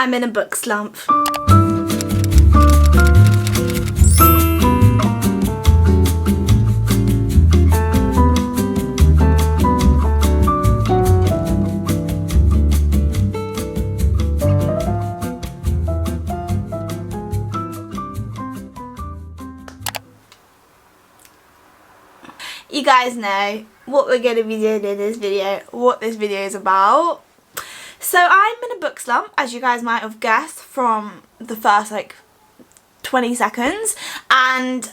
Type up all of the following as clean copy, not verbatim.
I'm in a book slump. You guys know what we're going to be doing in this video, what this video is about. So I'm in a book slump, as you guys might have guessed from the first like 20 seconds, and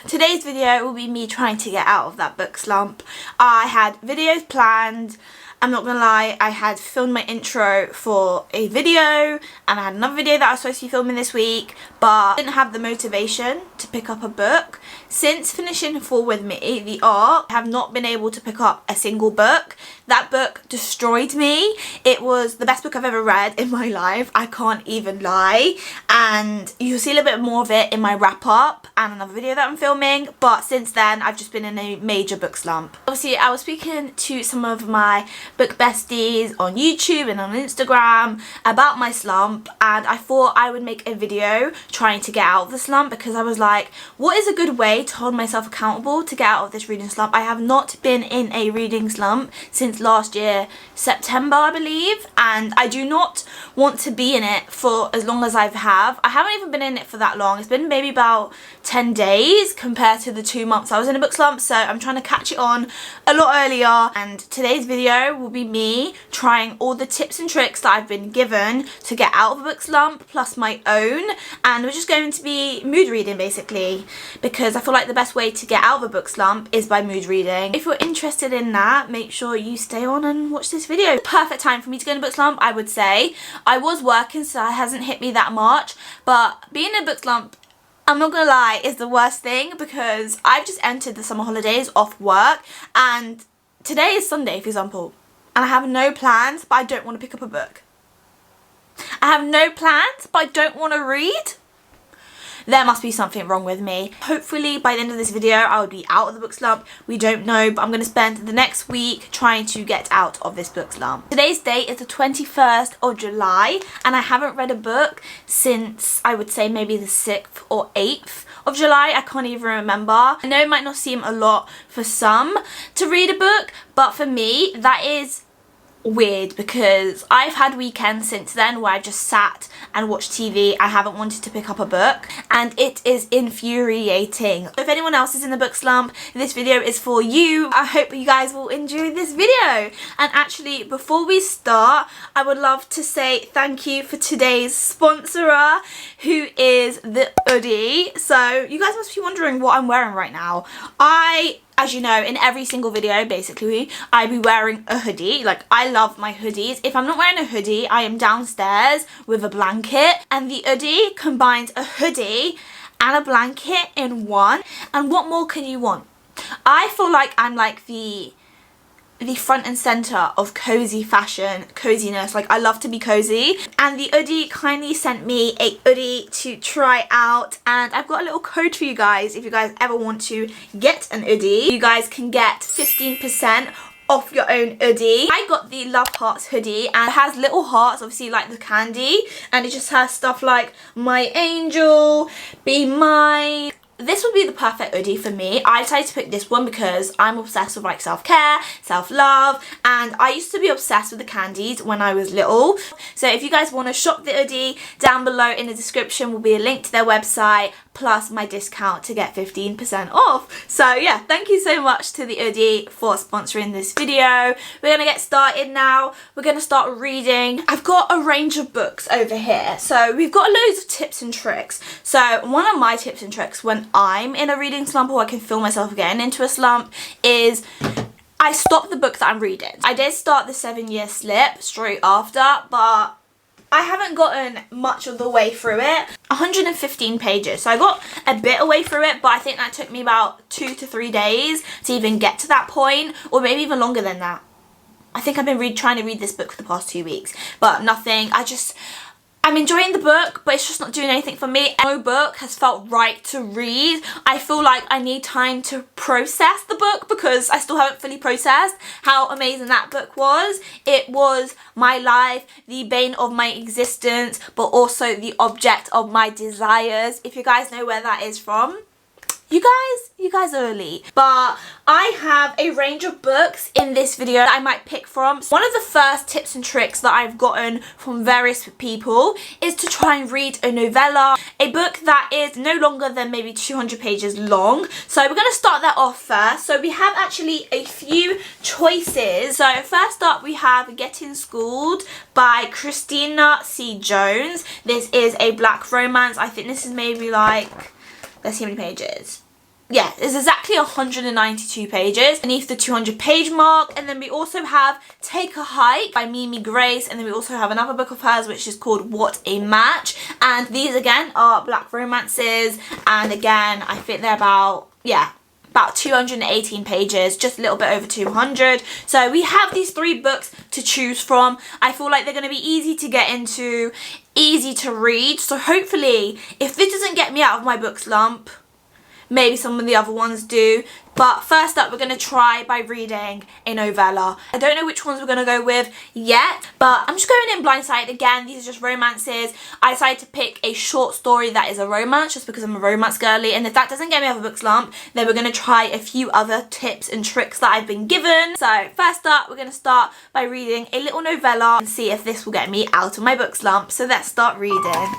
today's video will be me trying to get out of that book slump. I had videos planned. I'm not gonna lie, I had filmed my intro for a video and I had another video that I was supposed to be filming this week, but I didn't have the motivation to pick up a book. Since finishing Fall With Me, the art, I have not been able to pick up a single book. That book destroyed me. It was the best book I've ever read in my life, I can't even lie, and you'll see a little bit more of it in my wrap up and another video that I'm filming, but since then I've just been in a major book slump. Obviously I was speaking to some of my book besties on YouTube and on Instagram about my slump, and I thought I would make a video trying to get out of the slump because I was like, what is a good way to hold myself accountable to get out of this reading slump? I have not been in a reading slump since last year September, I believe, and I do not want to be in it for as long as I have. I haven't even been in it for that long. It's been maybe about 10 days compared to the 2 months I was in a book slump, so I'm trying to catch it on a lot earlier, and today's video will be me trying all the tips and tricks that I've been given to get out of a book slump plus my own, and we're just going to be mood reading basically because I feel like the best way to get out of a book slump is by mood reading. If you're interested in that, make sure you stay on and watch this video. Perfect time for me to go in a book slump, I would say. I was working so it hasn't hit me that much, but being in a book slump, I'm not gonna lie, is the worst thing because I've just entered the summer holidays off work and today is Sunday, for example, and I have no plans, but I don't want to pick up a book. I have no plans, but I don't want to read. There must be something wrong with me. Hopefully by the end of this video I will be out of the book slump. We don't know, but I'm going to spend the next week trying to get out of this book slump. Today's date is the 21st of July and I haven't read a book since I would say maybe the 6th or 8th of July. I can't even remember. I know it might not seem a lot for some to read a book, but for me that is weird because I've had weekends since then where I've just sat and watched TV. I haven't wanted to pick up a book and it is infuriating. If anyone else is in the book slump, this video is for you. I hope you guys will enjoy this video. And actually, before we start, I would love to say thank you for today's sponsorer, who is the Oodie. So you guys must be wondering what I'm wearing right now. As you know, in every single video, basically, I be wearing a hoodie. Like, I love my hoodies. If I'm not wearing a hoodie, I am downstairs with a blanket. And the Oodie combines a hoodie and a blanket in one. And what more can you want? I feel like I'm like the front and center of cozy fashion, coziness. Like, I love to be cozy, and the Oodie kindly sent me a Oodie to try out, and I've got a little code for you guys. If you guys ever want to get an Oodie, you guys can get 15% off your own Oodie. I got the Love Hearts hoodie and it has little hearts, obviously, like the candy, and it just has stuff like my angel, be mine. This would be the perfect Oodie for me. I decided to pick this one because I'm obsessed with like self-care, self-love, and I used to be obsessed with the candies when I was little. So if you guys want to shop the Oodie, down below in the description will be a link to their website plus my discount to get 15% off. So yeah, thank you so much to the Oodie for sponsoring this video. We're gonna get started now. We're gonna start reading. I've got a range of books over here. So we've got loads of tips and tricks. So one of my tips and tricks when I'm in a reading slump, or I can feel myself getting into a slump, is I stop the book that I'm reading. I did start the 7-year slip straight after, but I haven't gotten much of the way through it. 115 pages, so I got a bit away through it, but I think that took me about 2 to 3 days to even get to that point, or maybe even longer than that. I think I've been trying to read this book for the past 2 weeks, but nothing. I I'm enjoying the book, but it's just not doing anything for me. No book has felt right to read. I feel like I need time to process the book because I still haven't fully processed how amazing that book was. It was my life, the bane of my existence, but also the object of my desires. If you guys know where that is from, you guys are elite. But I have a range of books in this video that I might pick from. One of the first tips and tricks that I've gotten from various people is to try and read a novella, a book that is no longer than maybe 200 pages long. So we're going to start that off first. So we have actually a few choices. So first up we have Getting Schooled by Christina C. Jones. This is a black romance. I think this is maybe like, let's see how many pages. Yeah, it's exactly 192 pages beneath the 200 page mark. And then we also have Take a Hike by Mimi Grace. And then we also have another book of hers which is called What a Match. And these again are black romances. And again, I think they're about 218 pages, just a little bit over 200. So we have these 3 books to choose from. I feel like they're going to be easy to get into, easy to read. So hopefully, if this doesn't get me out of my book slump, maybe some of the other ones do. But first up, we're going to try by reading a novella. I don't know which ones we're going to go with yet, but I'm just going in blindsided. Again, these are just romances. I decided to pick a short story that is a romance just because I'm a romance girly, and if that doesn't get me out of a book slump, then we're going to try a few other tips and tricks that I've been given. So first up, we're going to start by reading a little novella and see if this will get me out of my book slump. So let's start reading.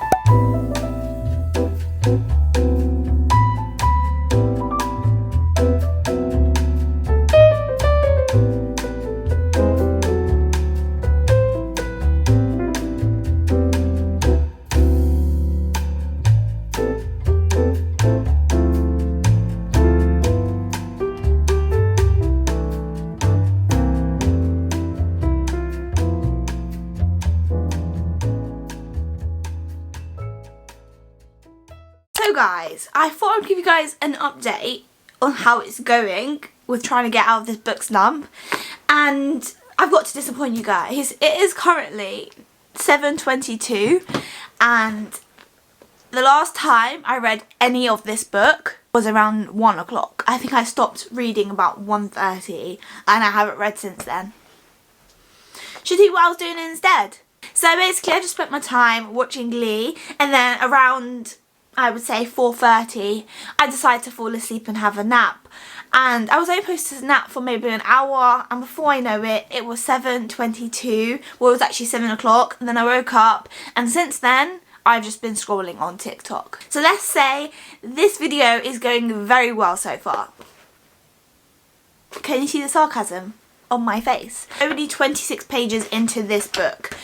So guys, I thought I'd give you guys an update on how it's going with trying to get out of this book slump, and I've got to disappoint you guys. It is currently 7:22 and the last time I read any of this book was around 1 o'clock. I think I stopped reading about 1:30 and I haven't read since then. Should you what I was doing instead? So basically I just spent my time watching Glee, and then around, I would say 4:30, I decided to fall asleep and have a nap. And I was only supposed to nap for maybe an hour, and before I know it, it was 7:22. Well, it was actually 7 o'clock, and then I woke up, and since then, I've just been scrolling on TikTok. So let's say this video is going very well so far. Can you see the sarcasm on my face? Only 26 pages into this book.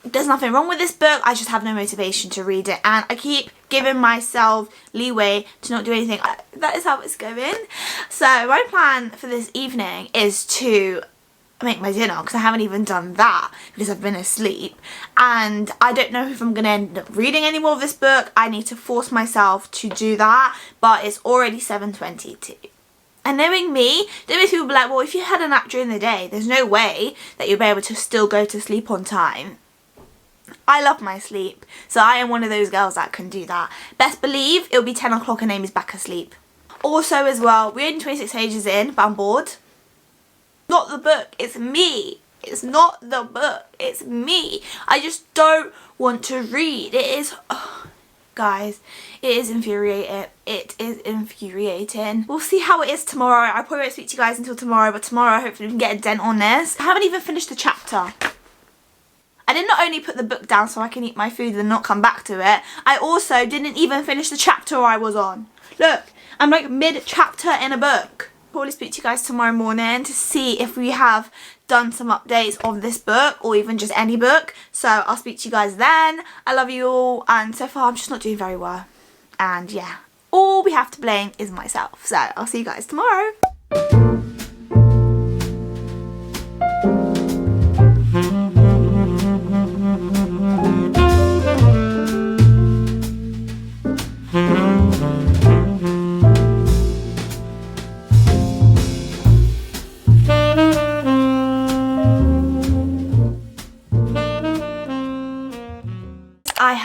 There's nothing wrong with this book, I just have no motivation to read it, and I keep giving myself leeway to not do anything. That is how it's going. So my plan for this evening is to make my dinner, because I haven't even done that because I've been asleep, and I don't know if I'm going to end up reading any more of this book. I need to force myself to do that, but it's already 7:22. And knowing me, there is people be like, well, if you had a nap during the day, there's no way that you'll be able to still go to sleep on time. I love my sleep, so I am one of those girls that can do that. Best believe it'll be 10 o'clock and Amy's back asleep. Also as well, we're only 26 pages in, but I'm bored. Not the book, it's me. It's not the book, it's me. I just don't want to read. It is, oh, guys, it is infuriating. It is infuriating. We'll see how it is tomorrow. I probably won't speak to you guys until tomorrow, but tomorrow hopefully we can get a dent on this. I haven't even finished the chapter. I did not only put the book down so I can eat my food and not come back to it, I also didn't even finish the chapter I was on. Look, I'm like mid-chapter in a book. I'll probably speak to you guys tomorrow morning to see if we have done some updates on this book or even just any book. So I'll speak to you guys then. I love you all, and so far I'm just not doing very well. And yeah, all we have to blame is myself. So I'll see you guys tomorrow.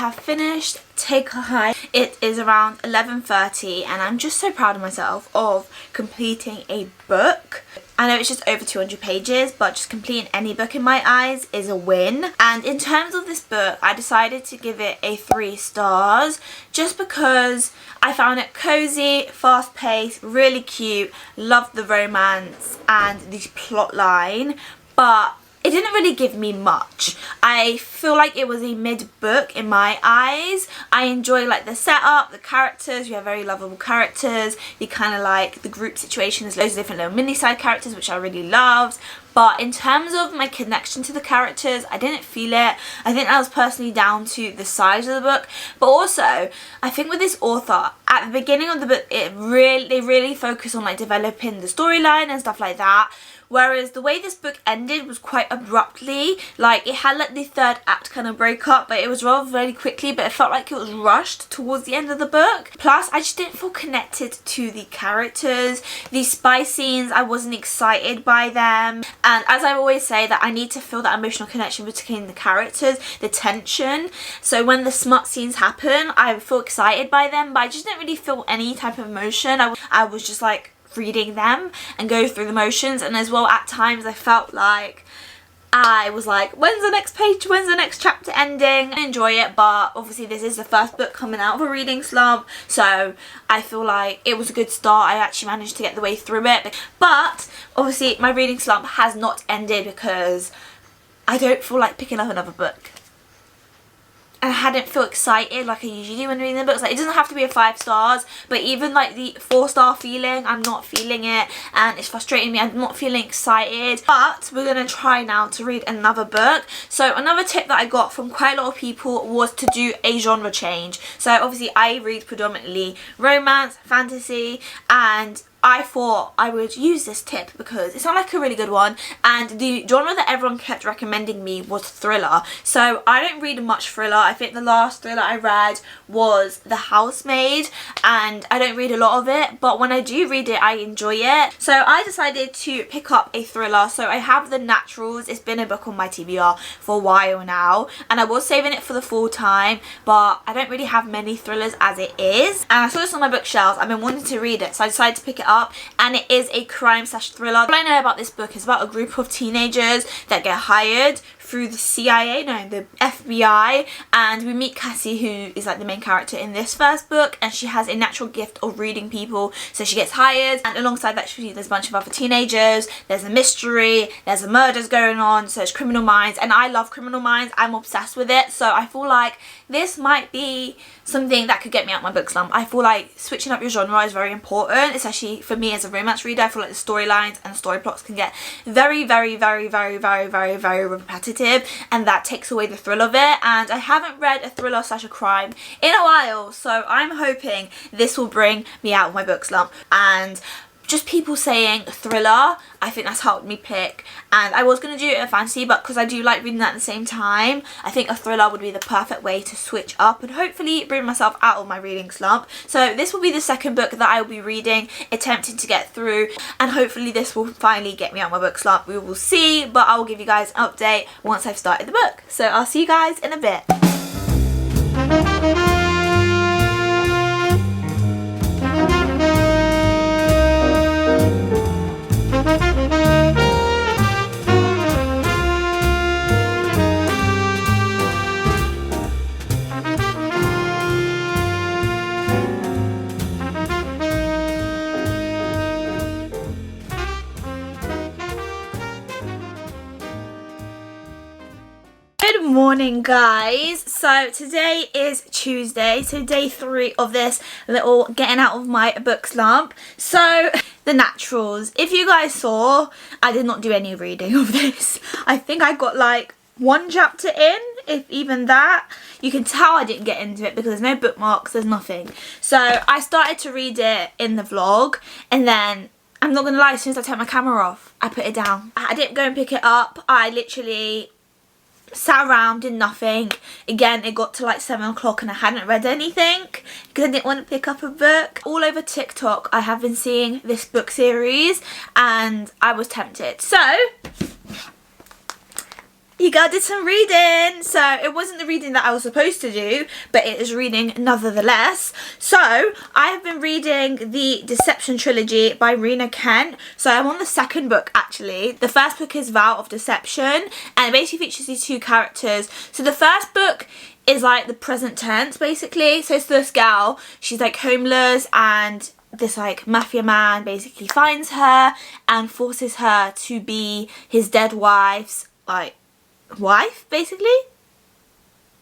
have finished Take a Hike. It is around 11:30 and I'm just so proud of myself of completing a book. I know it's just over 200 pages, but just completing any book in my eyes is a win. And in terms of this book, I decided to give it a 3 stars just because I found it cozy, fast-paced, really cute, loved the romance and the plot line, but it didn't really give me much. I feel like it was a mid book in my eyes. I enjoy like the setup, the characters. We have very lovable characters. The kind of like the group situation. There's loads of different little mini side characters which I really loved. But in terms of my connection to the characters, I didn't feel it. I think that was personally down to the size of the book. But also, I think with this author, at the beginning of the book, they really focus on like developing the storyline and stuff like that. Whereas the way this book ended was quite abruptly. Like it had like the 3rd act kind of break up, but it was rather very quickly, but it felt like it was rushed towards the end of the book. Plus I just didn't feel connected to the characters. The spy scenes, I wasn't excited by them. And as I always say, that I need to feel that emotional connection between the characters, the tension. So when the smut scenes happen, I feel excited by them, but I just didn't really feel any type of emotion. I was just like reading them and go through the motions. And as well, at times I felt like I was like, when's the next page, when's the next chapter ending? I enjoy it, but obviously this is the first book coming out of a reading slump, so I feel like it was a good start. I actually managed to get the way through it, but obviously my reading slump has not ended because I don't feel like picking up another book. I hadn't feel excited like I usually do when reading the books. Like, it doesn't have to be a 5 stars, but even like the 4-star feeling, I'm not feeling it, and it's frustrating me. I'm not feeling excited. But we're gonna try now to read another book. So another tip that I got from quite a lot of people was to do a genre change. So obviously I read predominantly romance, fantasy, and I thought I would use this tip because it's not like a really good one, and the genre that everyone kept recommending me was thriller. So I don't read much thriller. I think the last thriller I read was The Housemaid, and I don't read a lot of it, but when I do read it, I enjoy it. So I decided to pick up a thriller. So I have The Naturals. It's been a book on my TBR for a while now, and I was saving it for the full time, but I don't really have many thrillers as it is. And I saw this on my bookshelves. I've been wanting to read it, so I decided to pick it up. And it is a crime/thriller. All I know about this book is about a group of teenagers that get hired through the CIA, no, the FBI, and we meet Cassie, who is like the main character in this first book, and she has a natural gift of reading people, so she gets hired, and alongside that there's a bunch of other teenagers, there's a mystery, there's a murders going on, so it's Criminal Minds, and I love Criminal Minds, I'm obsessed with it, so I feel like this might be something that could get me out my book slump. I feel like switching up your genre is very important, especially for me as a romance reader. I feel like the storylines and story plots can get very repetitive, and that takes away the thrill of it, and I haven't read a thriller/a crime in a while, so I'm hoping this will bring me out of my book slump. And just people saying thriller, I think that's helped me pick. And I was going to do a fantasy, but because I do like reading that at the same time, I think a thriller would be the perfect way to switch up and hopefully bring myself out of my reading slump. So this will be the second book that I will be reading, attempting to get through, and hopefully this will finally get me out of my book slump. We will see, but I will give you guys an update once I've started the book. So I'll see you guys in a bit. Good morning, guys. So today is Tuesday, so day 3 of this little getting out of my book slump. So The Naturals, if you guys saw, I did not do any reading of this. I think I got like 1 chapter in, if even that. You can tell I didn't get into it because there's no bookmarks, there's nothing. So I started to read it in the vlog, and then I'm not gonna lie, as soon as I turned my camera off, I put it down. I didn't go and pick it up. I literally sat around, did nothing. Again, it got to like 7 o'clock and I hadn't read anything because I didn't want to pick up a book. All over TikTok I have been seeing this book series and I was tempted. So You girl did some reading. So it wasn't the reading that I was supposed to do, but it is reading nevertheless. So I have been reading the Deception trilogy by Rena Kent. So I'm on the second book actually. The first book is Vow of Deception, and it basically features these two characters. So the first book is like the present tense basically. So it's this girl, she's like homeless, and this like mafia man basically finds her and forces her to be his dead wife's like wife basically.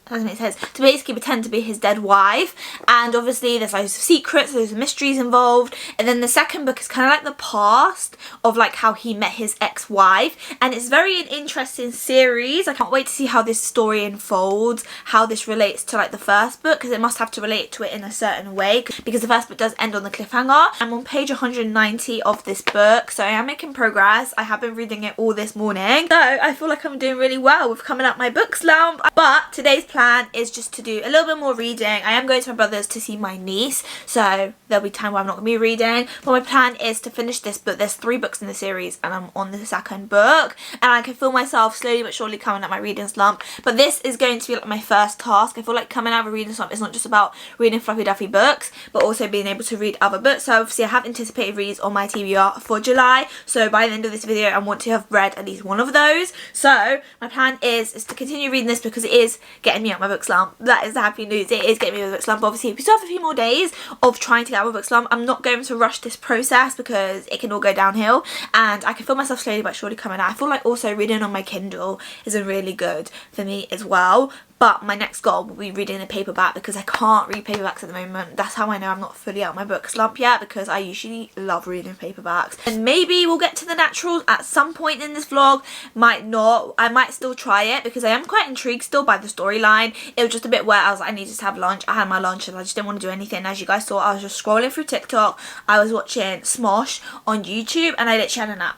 That doesn't make sense. To basically pretend to be his dead wife, and obviously there's loads of secrets, there's mysteries involved. And then the second book is kind of like the past of like how he met his ex-wife, and it's very an interesting series. I can't wait to see how this story unfolds, how this relates to like the first book, because it must have to relate to it in a certain way, because the first book does end on the cliffhanger. I'm on page 190 of this book, so I am making progress. I have been reading it all this morning, so I feel like I'm doing really well with coming up my book slump. But today's plan is just to do a little bit more reading. I am going to my brother's to see my niece, so there'll be time where I'm not going to be reading, but my plan is to finish this book. There's 3 books in the series and I'm on the second book, and I can feel myself slowly but surely coming at my reading slump. But this is going to be like my first task. I feel like coming out of a reading slump is not just about reading fluffy duffy books, but also being able to read other books. So obviously I have anticipated reads on my TBR for July, so by the end of this video I want to have read at least one of those. So my plan is to continue reading this because it is getting me out my book slump. That is the happy news. It is getting me out my book slump. Obviously we still have a few more days of trying to get out of my book slump. I'm not going to rush this process because it can all go downhill, and I can feel myself slowly but surely coming out. I feel like also reading on my Kindle is a really good for me as well. But my next goal will be reading a paperback, because I can't read paperbacks at the moment. That's how I know I'm not fully out of my book slump yet, because I usually love reading paperbacks. And maybe we'll get to the naturals at some point in this vlog. Might not. I might still try it because I am quite intrigued still by the storyline. It was just a bit where I was like, I needed to have lunch. I had my lunch and I just didn't want to do anything. As you guys saw, I was just scrolling through TikTok. I was watching Smosh on YouTube and I literally had a nap.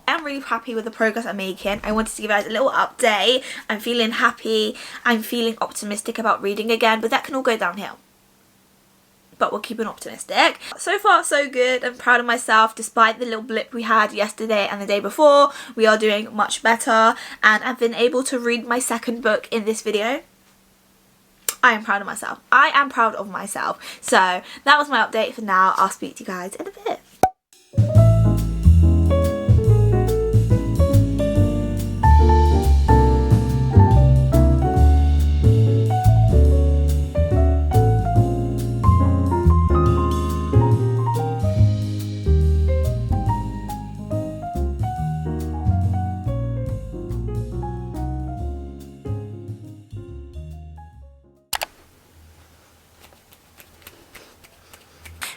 I'm really happy with the progress I'm making. I wanted to give you guys a little update. I'm feeling happy. I'm feeling optimistic about reading again, but that can all go downhill. But we're keeping optimistic. So far so good. I'm proud of myself despite the little blip we had yesterday and the day before. We are doing much better, and I've been able to read my second book in this video. I am proud of myself. I am proud of myself. So that was my update for now. I'll speak to you guys in a bit.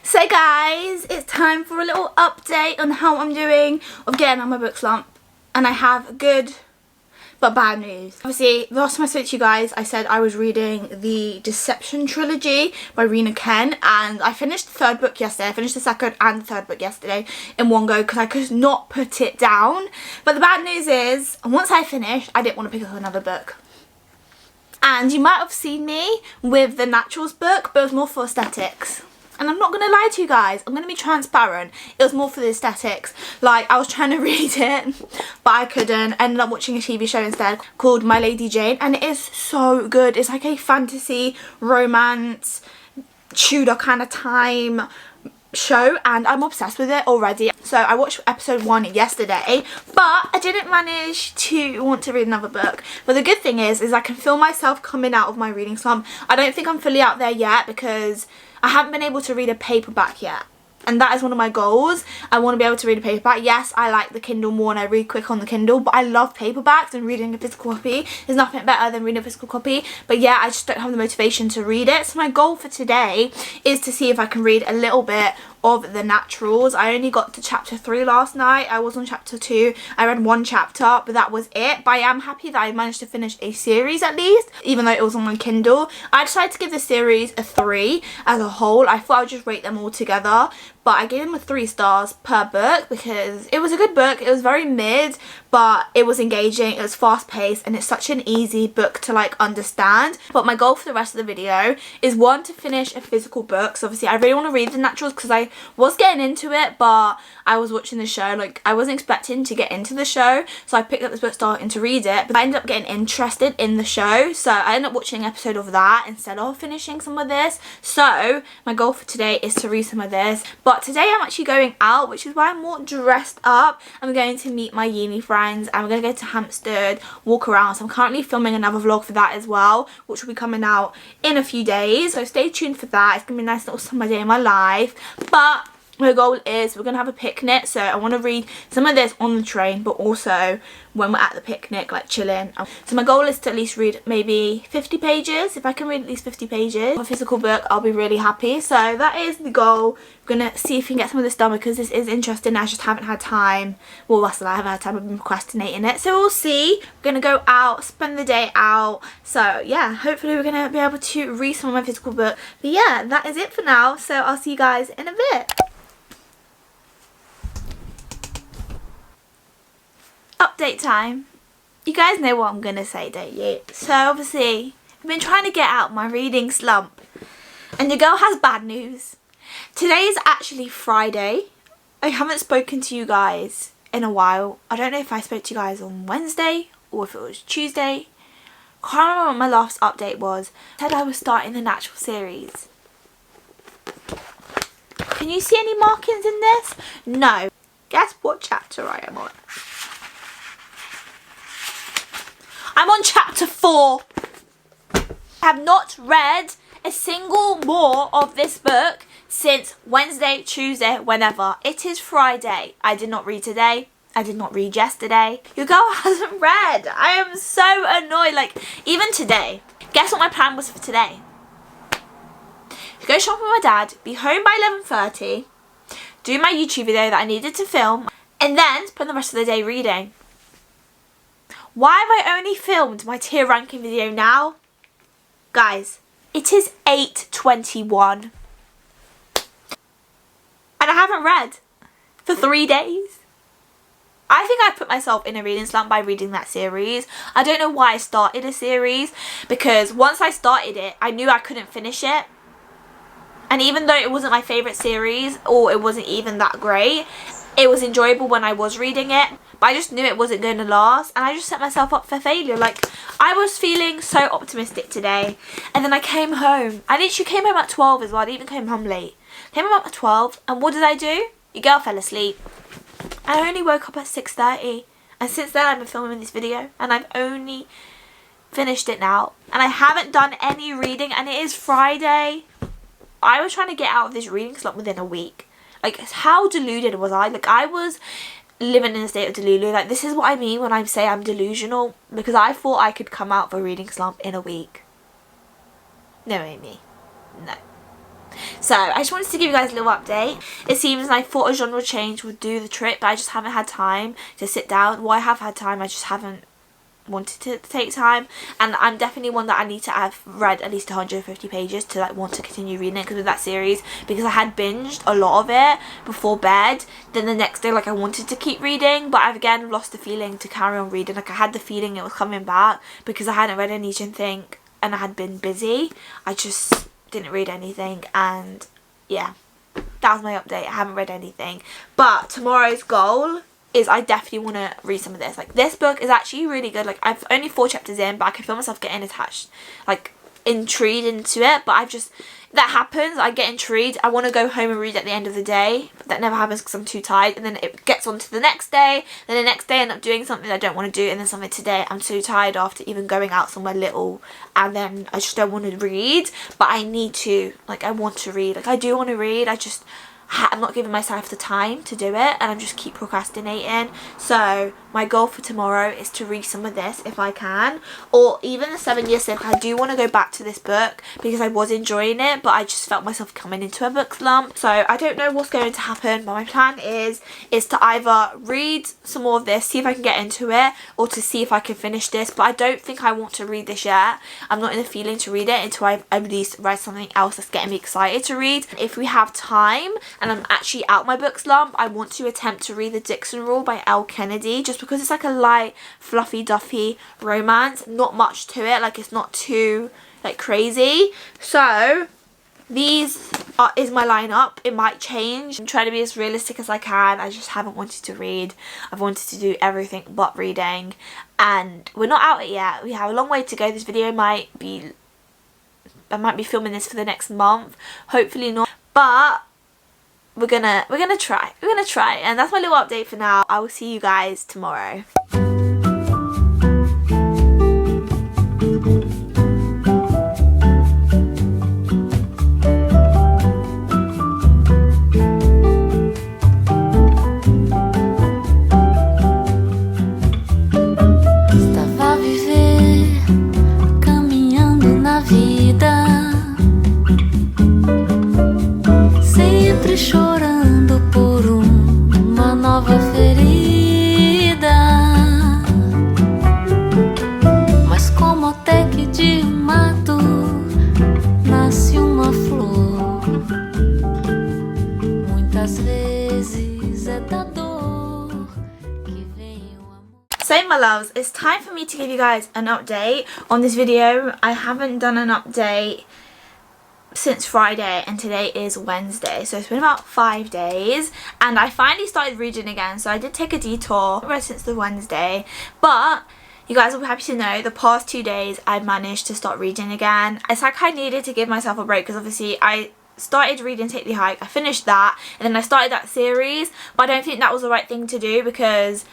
So guys, it's time for a little update on how I'm doing of getting on my book slump. And I have good but bad news. Obviously, the last time I spoke to you guys, I said I was reading the Deception trilogy by Rena Kent, and I finished the 3rd book yesterday. I finished the 2nd and the 3rd book yesterday in one go because I could not put it down. But the bad news is, once I finished, I didn't want to pick up another book. And you might have seen me with the Naturals book, but it was more for aesthetics. And I'm not going to lie to you guys, I'm going to be transparent. It was more for the aesthetics. Like, I was trying to read it, but I couldn't. I ended up watching a TV show instead called My Lady Jane, and it is so good. It's like a fantasy, romance, Tudor kind of time show, and I'm obsessed with it already. So I watched episode 1 yesterday, but I didn't manage to want to read another book. But the good thing is I can feel myself coming out of my reading slump. I don't think I'm fully out there yet because I haven't been able to read a paperback yet, and that is one of my goals. I want to be able to read a paperback. Yes, I like the Kindle more and I read quick on the Kindle, but I love paperbacks, and reading a physical copy is nothing better than reading a physical copy. But yeah, I just don't have the motivation to read it. So my goal for today is to see if I can read a little bit of the Naturals. I only got to chapter 3 last night. I was on chapter 2. I read 1 chapter, but that was it. But I am happy that I managed to finish a series at least, even though it was on my Kindle. I decided to give the series a 3 as a whole. I thought I would just rate them all together, but I gave them a 3 stars per book because it was a good book. It was very mid, but it was engaging, it was fast paced, and it's such an easy book to like understand. But my goal for the rest of the video is one, to finish a physical book. So obviously I really want to read the naturals because I was getting into it, but I was watching the show, like I wasn't expecting to get into the show, so I picked up this book starting to read it, but I ended up getting interested in the show, so I ended up watching an episode of that instead of finishing some of this. So my goal for today is to read some of this, but today I'm actually going out, which is why I'm more dressed up. I'm going to meet my uni friends and we're going to go to Hampstead, walk around. So I'm currently filming another vlog for that as well, which will be coming out in a few days, so stay tuned for that. It's going to be a nice little summer day in my life. But my goal is we're going to have a picnic, so I want to read some of this on the train, but also when we're at the picnic, like chilling. So my goal is to at least read maybe 50 pages. If I can read at least 50 pages of a physical book, I'll be really happy. So that is the goal. I'm going to see if we can get some of this done because this is interesting. I just haven't had time. Well, that's what I haven't had time. I've been procrastinating it. So we'll see. We're going to go out, spend the day out. So yeah, hopefully we're going to be able to read some of my physical book. But yeah, that is it for now. So I'll see you guys in a bit. Update time. You guys know what I'm gonna say, don't you? So obviously I've been trying to get out my reading slump, and your girl has bad news. Today is actually Friday. I haven't spoken to you guys in a while. I don't know if I spoke to you guys on Wednesday or if it was Tuesday. Can't remember what my last update was. I said I was starting the natural series. Can you see any markings in this? No. Guess what chapter I am on? I'm on chapter 4. I have not read a single more of this book since Wednesday, Tuesday, whenever. It is Friday. I did not read today. I did not read yesterday. Your girl hasn't read. I am so annoyed. Like, even today. Guess what my plan was for today? To go shopping with my dad, be home by 11:30, do my YouTube video that I needed to film, and then spend the rest of the day reading. Why have I only filmed my tier ranking video now? Guys, it is 8:21. And I haven't read for 3 days. I think I put myself in a reading slump by reading that series. I don't know why I started a series, because once I started it, I knew I couldn't finish it. And even though it wasn't my favourite series, or it wasn't even that great, it was enjoyable when I was reading it. But I just knew it wasn't going to last, and I just set myself up for failure. Like, I was feeling so optimistic today, and then I came home. I literally came home at 12 as well. I didn't even come home late. Came home at 12, and what did I do? Your girl fell asleep. I only woke up at 6:30, and since then I've been filming this video, and I've only finished it now, and I haven't done any reading, and it is Friday. I was trying to get out of this reading slump within a week. Like, how deluded was I? Like, I was living in a state of delulu. Like, this is what I mean when I say I'm delusional, because I thought I could come out of a reading slump in a week. No, Amy. No. So, I just wanted to give you guys a little update. It seems like I thought a genre change would do the trick, but I just haven't had time to sit down. Well, I have had time, I just haven't wanted to take time, and I'm definitely one that I need to have read at least 150 pages to like want to continue reading it, because with that series, because I had binged a lot of it before bed, then the next day like I wanted to keep reading, but I've again lost the feeling to carry on reading. Like, I had the feeling it was coming back because I hadn't read anything and I had been busy. I just didn't read anything, and yeah, that was my update. I haven't read anything, but tomorrow's goal is I definitely want to read some of this. Like, this book is actually really good. Like, I've only 4 chapters in, but I can feel myself getting attached, like intrigued into it. But I've just, that happens, I get intrigued, I want to go home and read at the end of the day, but that never happens because I'm too tired, and then it gets on to the next day, then the next day I end up doing something I don't want to do, and then something today I'm too tired after even going out somewhere little, and then I just don't want to read, but I need to. Like, I want to read, like I do want to read, I just I'm not giving myself the time to do it, and I'm just keep procrastinating. So my goal for tomorrow is to read some of this if I can, or even the 7-year slip. I do want to go back to this book because I was enjoying it, but I just felt myself coming into a book slump. So I don't know what's going to happen, but my plan is to either read some more of this, see if I can get into it, or to see if I can finish this. But I don't think I want to read this yet. I'm not in the feeling to read it until I've at least read something else that's getting me excited to read. If we have time and I'm actually out my book slump, I want to attempt to read The Dixon Rule by L. Kennedy, just because it's like a light, fluffy, duffy romance. Not much to it, like it's not too like crazy. So is my lineup. It might change. I'm trying to be as realistic as I can. I just haven't wanted to read. I've wanted to do everything but reading, and we're not out it yet. We have a long way to go. This video might be, I might be filming this for the next month, hopefully not, but we're gonna try, and that's my little update for now. I will see you guys tomorrow. Chorando por uma nova ferida, mas como até que de mato nasce uma flor, muitas vezes é da dor que vem o amor. So my loves, it's time for me to give you guys an update on this video. I haven't done an update since Friday, and today is Wednesday, so it's been about 5 days, and I finally started reading again. So I did take a detour since the Wednesday, but you guys will be happy to know the past 2 days I managed to start reading again. It's like I needed to give myself a break, because obviously I started reading Take the Hike, I finished that, and then I started that series, but I don't think that was the right thing to do, because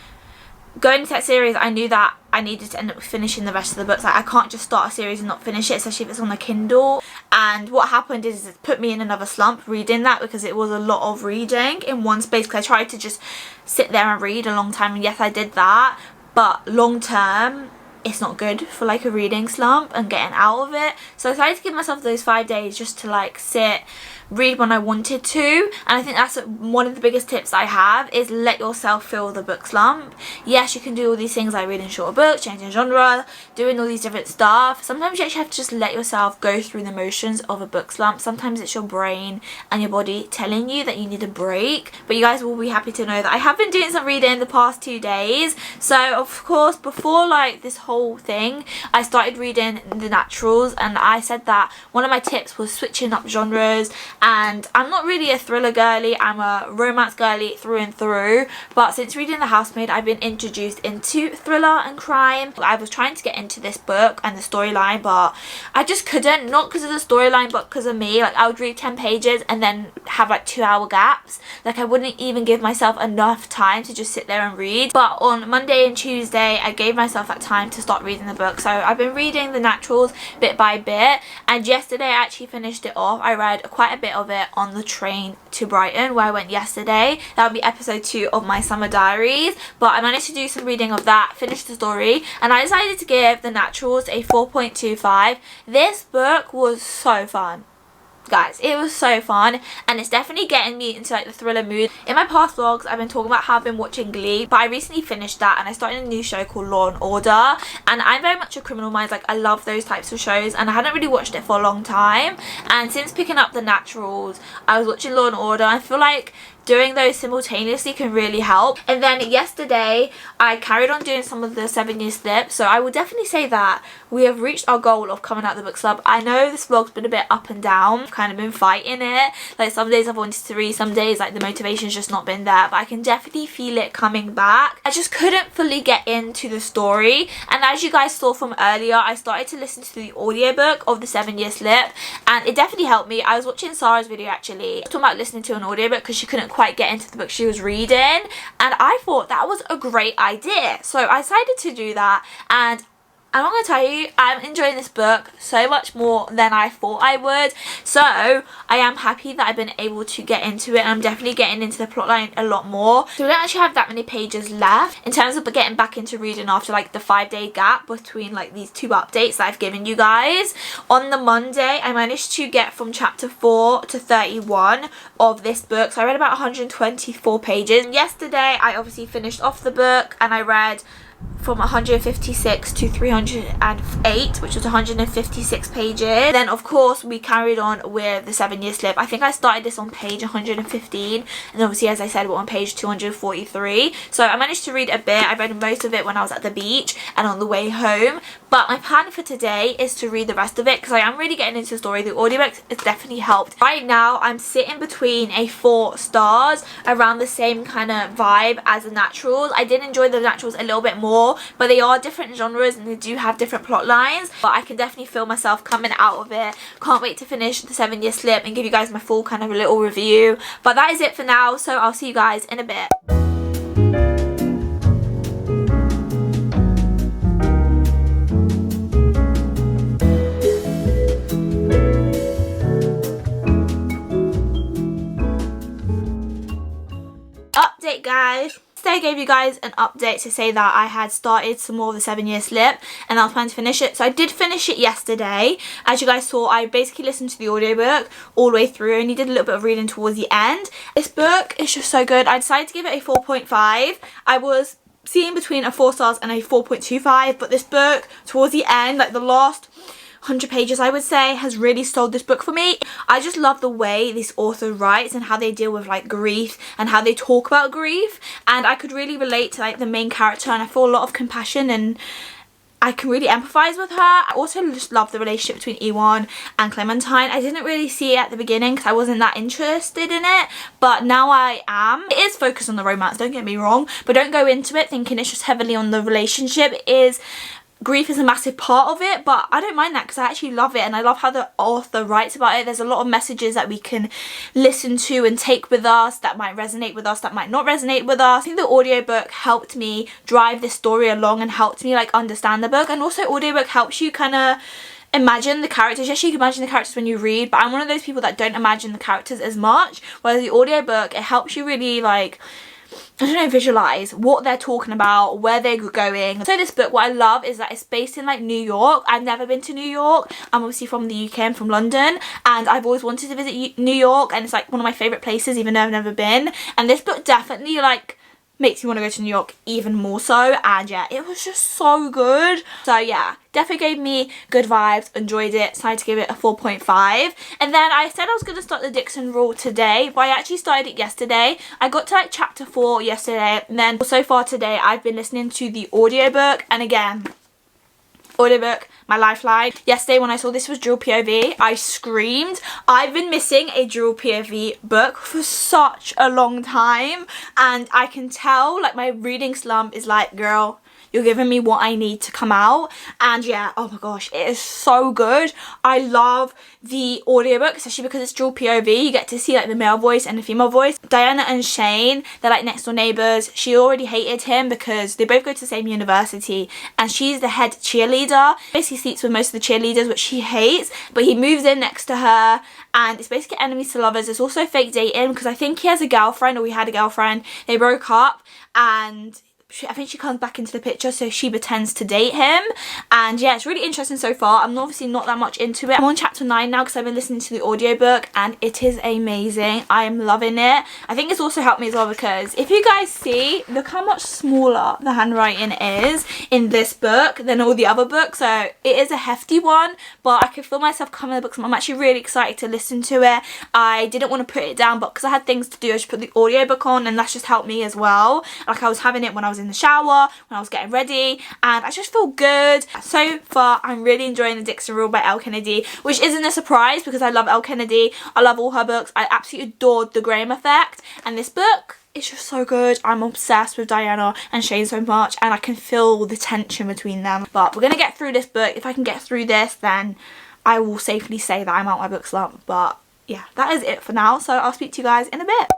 going into that series, I knew that I needed to end up finishing the rest of the books. Like, I can't just start a series and not finish it, especially if it's on the Kindle. And what happened is it put me in another slump reading that, because it was a lot of reading in one space, because I tried to just sit there and read a long time, and yes, I did that, but long term it's not good for like a reading slump and getting out of it. So I decided to give myself those 5 days just to like sit, read when I wanted to, and I think that's one of the biggest tips I have, is let yourself feel the book slump. Yes, you can do all these things like reading shorter books, changing genre, doing all these different stuff. Sometimes you actually have to just let yourself go through the motions of a book slump. Sometimes it's your brain and your body telling you that you need a break. But you guys will be happy to know that I have been doing some reading the past 2 days. So of course, before like this whole thing, I started reading the naturals, and I said that one of my tips was switching up genres. And I'm not really a thriller girly, I'm a romance girly through and through, but since reading The Housemaid, I've been introduced into thriller and crime. I was trying to get into this book and the storyline, but I just couldn't, not because of the storyline but because of me. Like, I would read 10 pages and then have like 2-hour gaps. Like, I wouldn't even give myself enough time to just sit there and read. But on Monday and Tuesday, I gave myself that time to start reading the book. So I've been reading the naturals bit by bit, and yesterday I actually finished it off. I read quite a bit of it on the train to Brighton, where I went yesterday. That would be episode 2 of my summer diaries, but I managed to do some reading of that, finish the story, and I decided to give the naturals a 4.25. This book was so fun. Guys, it was so fun, and it's definitely getting me into like the thriller mood. In my past vlogs, I've been talking about how I've been watching Glee, but I recently finished that and I started a new show called Law and Order, and I'm very much a Criminal Minds. Like, I love those types of shows, and I hadn't really watched it for a long time, and since picking up the naturals, I was watching Law and Order. I feel like doing those simultaneously can really help. And then yesterday I carried on doing some of the 7-year slips, so I would definitely say that we have reached our goal of coming out the book club. I know this vlog's been a bit up and down, I've kind of been fighting it. Like, some days I've wanted to read, some days like the motivation's just not been there, but I can definitely feel it coming back. I just couldn't fully get into the story, and as you guys saw from earlier, I started to listen to the audiobook of the 7-year slip, and it definitely helped me. I was watching Sarah's video actually, talking about listening to an audiobook because she couldn't quite get into the book she was reading, and I thought that was a great idea, so I decided to do that. And I'm not going to tell you, I'm enjoying this book so much more than I thought I would. So I am happy that I've been able to get into it, and I'm definitely getting into the plotline a lot more. So we don't actually have that many pages left in terms of getting back into reading after like the 5-day gap between like these 2 updates that I've given you guys. On the Monday, I managed to get from chapter 4 to 31 of this book. So I read about 124 pages. Yesterday, I obviously finished off the book and I read from 156 to 308, which was 156 pages. Then of course we carried on with the 7-year slip. I think I started this on page 115, and obviously, as I said, we're on page 243. So I managed to read a bit. I read most of it when I was at the beach and on the way home, but my plan for today is to read the rest of it because I am really getting into the story. The audiobook has definitely helped. Right now I'm sitting between a 4 stars, around the same kind of vibe as the naturals. I did enjoy the naturals a little bit more, but they are different genres and they do have different plot lines, but I can definitely feel myself coming out of it. Can't wait to finish the 7-year slip and give you guys my full kind of little review. But that is it for now, so I'll see you guys in a bit. Update, guys. Today I gave you guys an update to say that I had started some more of the 7-year slip and I was planning to finish it. So I did finish it yesterday. As you guys saw, I basically listened to the audiobook all the way through and did a little bit of reading towards the end. This book is just so good. I decided to give it a 4.5. I was seeing between a 4 stars and a 4.25, but this book towards the end, like the last 100 pages I would say, has really sold this book for me. I just love the way this author writes and how they deal with like grief and how they talk about grief, and I could really relate to like the main character, and I feel a lot of compassion and I can really empathise with her. I also just love the relationship between Ewan and Clementine. I didn't really see it at the beginning because I wasn't that interested in it, but now I am. It is focused on the romance, don't get me wrong, but don't go into it thinking it's just heavily on the relationship. Grief is a massive part of it, but I don't mind that because I actually love it and I love how the author writes about it. There's a lot of messages that we can listen to and take with us that might resonate with us, that might not resonate with us. I think the audiobook helped me drive this story along and helped me like understand the book, and also audiobook helps you kind of imagine the characters. Yes, you can imagine the characters when you read, but I'm one of those people that don't imagine the characters as much, whereas the audiobook, it helps you really like, I don't know, visualize what they're talking about, where they're going. So this book, what I love is that it's based in like New York. I've never been to New York. I'm obviously from the UK, I'm from London, and I've always wanted to visit New York, and it's like one of my favourite places even though I've never been. And this book definitely like makes me want to go to New York even more so, and yeah, it was just so good. So yeah, definitely gave me good vibes, enjoyed it, decided to give it a 4.5. And then I said I was going to start the Dixon rule today, but I actually started it yesterday. I got to like chapter 4 yesterday, and then so far today I've been listening to the audiobook, and again, audiobook, my lifeline. Yesterday when I saw this was dual POV, I screamed. I've been missing a dual POV book for such a long time, and I can tell like my reading slump is like, girl, you're giving me what I need to come out. And yeah, oh my gosh, it is so good. I love the audiobook, especially because it's dual POV. You get to see like the male voice and the female voice. Diana and Shane, they're like next door neighbours. She already hated him because they both go to the same university and she's the head cheerleader. Basically sleeps with most of the cheerleaders, which she hates, but he moves in next to her, and it's basically enemies to lovers. It's also fake dating because I think he has a girlfriend, or he had a girlfriend. They broke up, and I think she comes back into the picture, so she pretends to date him. And yeah, it's really interesting so far. I'm obviously not that much into it. I'm on chapter 9 now because I've been listening to the audiobook, and it is amazing. I am loving it. I think it's also helped me as well because if you guys see, look how much smaller the handwriting is in this book than all the other books. So it is a hefty one, but I can feel myself coming to the books. I'm actually really excited to listen to it. I didn't want to put it down, but because I had things to do, I just put the audiobook on, and that's just helped me as well. Like I was having it when I was in the shower, when I was getting ready, and I just feel good. So far I'm really enjoying the Dixon Rule by Elle Kennedy, which isn't a surprise because I love Elle Kennedy. I love all her books. I absolutely adored The Graham Effect, and this book, it's just so good. I'm obsessed with Diana and Shane so much, and I can feel the tension between them. But we're gonna get through this book. If I can get through this, then I will safely say that I'm out my book slump. But yeah, that is it for now, so I'll speak to you guys in a bit.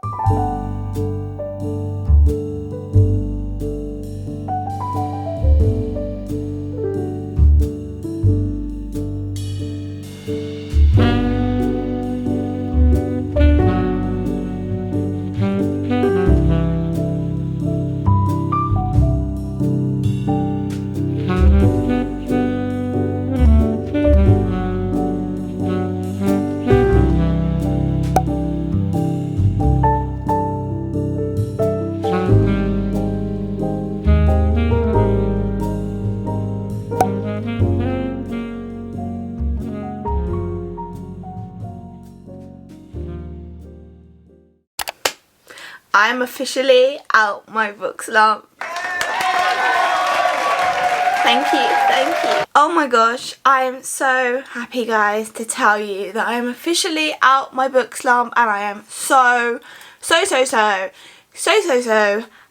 I'm officially out my book slump. Thank you, thank you. Oh my gosh, I am so happy, guys, to tell you that I am officially out my book slump, and I am so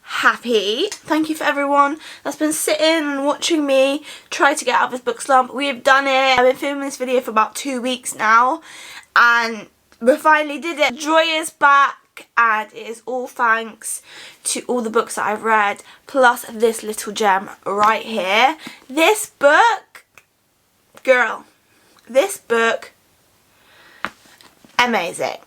happy. Thank you for everyone that's been sitting and watching me try to get out of this book slump. We have done it. I've been filming this video for about 2 weeks now, and we finally did it. Joy is back, and it is all thanks to all the books that I've read, plus this little gem right here. This book, girl, this book, amazing.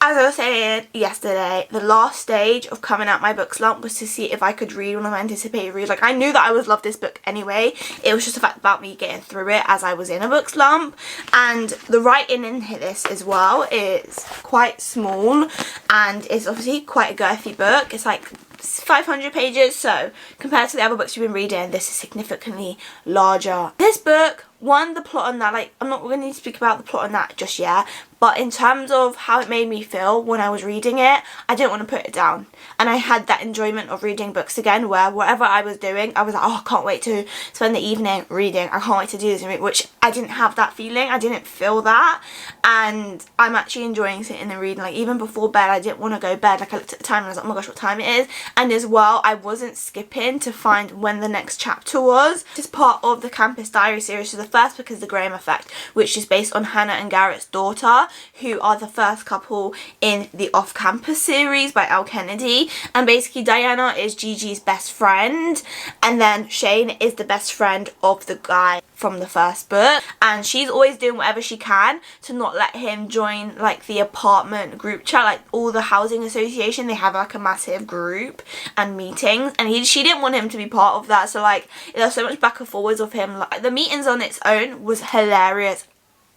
As I was saying yesterday, the last stage of coming out my book slump was to see if I could read one of my anticipated reads. Like, I knew that I would love this book anyway. It was just the fact about me getting through it as I was in a book slump. And the writing in this as well is quite small, and it's obviously quite a girthy book. It's like 500 pages, so compared to the other books you've been reading, this is significantly larger. This book, one, the plot on that, like, I'm not going to speak about the plot on that just yet, but in terms of how it made me feel when I was reading it, I didn't want to put it down. And I had that enjoyment of reading books again, where whatever I was doing, I was like, oh, I can't wait to spend the evening reading. I can't wait to do this, which I didn't have that feeling. I didn't feel that. And I'm actually enjoying sitting and reading. Like, even before bed, I didn't want to go to bed. Like, I looked at the time and I was like, oh my gosh, what time it is? And as well, I wasn't skipping to find when the next chapter was. This is part of the Campus Diary series. So the first book is The Graham Effect, which is based on Hannah and Garrett's daughter, who are the first couple in the Off-Campus series by Elle Kennedy. And basically Diana is Gigi's best friend, and then Shane is the best friend of the guy from the first book, and she's always doing whatever she can to not let him join like the apartment group chat, like all the housing association. They have like a massive group and meetings, and she didn't want him to be part of that. So like there's so much back and forwards of him. Like, the meetings on its own was hilarious.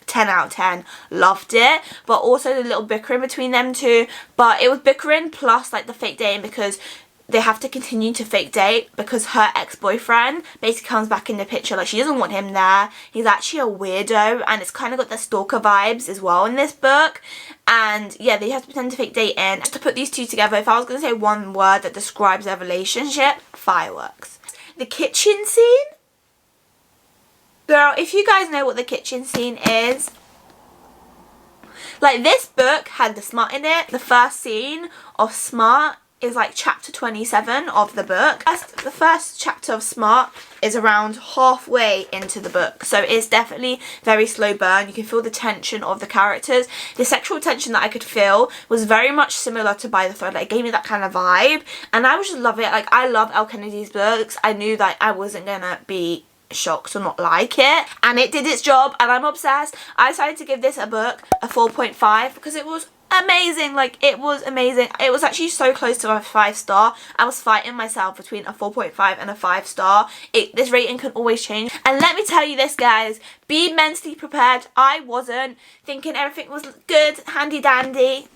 10 out of 10, loved it. But also the little bickering between them two, but it was bickering plus like the fake dating, because they have to continue to fake date because her ex-boyfriend basically comes back in the picture. Like, she doesn't want him there. He's actually a weirdo, and it's kind of got the stalker vibes as well in this book. And yeah, they have to pretend to fake date in. Just to put these two together, if I was going to say one word that describes their relationship, fireworks. The kitchen scene, girl, if you guys know what the kitchen scene is, like, this book had the smut in it. The first scene of smut is like chapter 27 of the book. The first chapter of smut is around halfway into the book, so it's definitely very slow burn. You can feel the tension of the characters. The sexual tension that I could feel was very much similar to By the Thread. Like, it gave me that kind of vibe, and I was just love it. Like, I love Elle Kennedy's books. I knew that I wasn't gonna be shocked or not like it, and it did its job, and I'm obsessed. I decided to give this a book a 4.5 because it was amazing. Like, it was amazing. It was actually so close to a 5-star. I was fighting myself between a 4.5 and a 5-star. This rating can always change, and let me tell you this, guys, be mentally prepared. I wasn't thinking everything was good, handy dandy,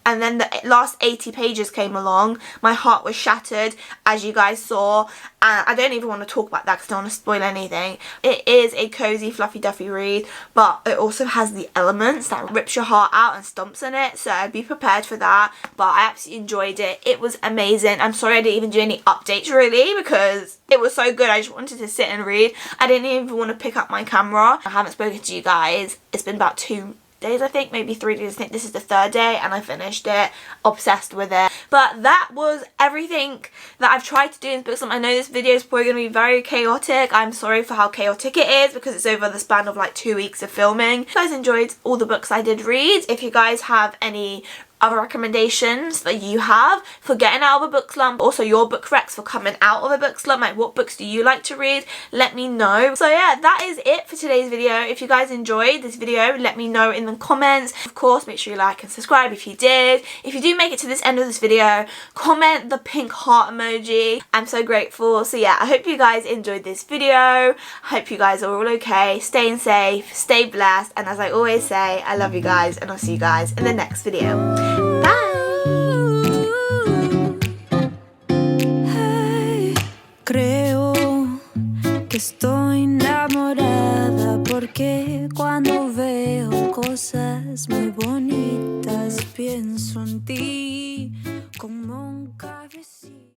and then the last 80 pages came along. My heart was shattered, as you guys saw, and I don't even want to talk about that because I don't want to spoil anything. It is a cozy, fluffy duffy read, but it also has the elements that rips your heart out and stomps in it, so be prepared for that. But I absolutely enjoyed it. It was amazing. I'm sorry I didn't even do any updates really, because it was so good. I just wanted to sit and read. I didn't even want to pick up my camera. I haven't spoken to you guys. It's been about 2 days, I think, maybe 3 days. I think this is the 3rd day, and I finished it. Obsessed with it. But that was everything that I've tried to do in book slump. I know this video is probably going to be very chaotic. I'm sorry for how chaotic it is, because it's over the span of like 2 weeks of filming. If you guys enjoyed all the books I did read, if you guys have any other recommendations that you have for getting out of a book slump, also your book recs for coming out of a book slump, like what books do you like to read, let me know. So yeah, that is it for today's video. If you guys enjoyed this video, let me know in the comments. Of course, make sure you like and subscribe if you did. If you do make it to this end of this video, comment the pink heart emoji. I'm so grateful. So yeah, I hope you guys enjoyed this video. I hope you guys are all okay, staying safe, stay blessed, and as I always say, I love you guys, and I'll see you guys in the next video. Creo que estoy enamorada porque cuando veo cosas muy bonitas pienso en ti. Como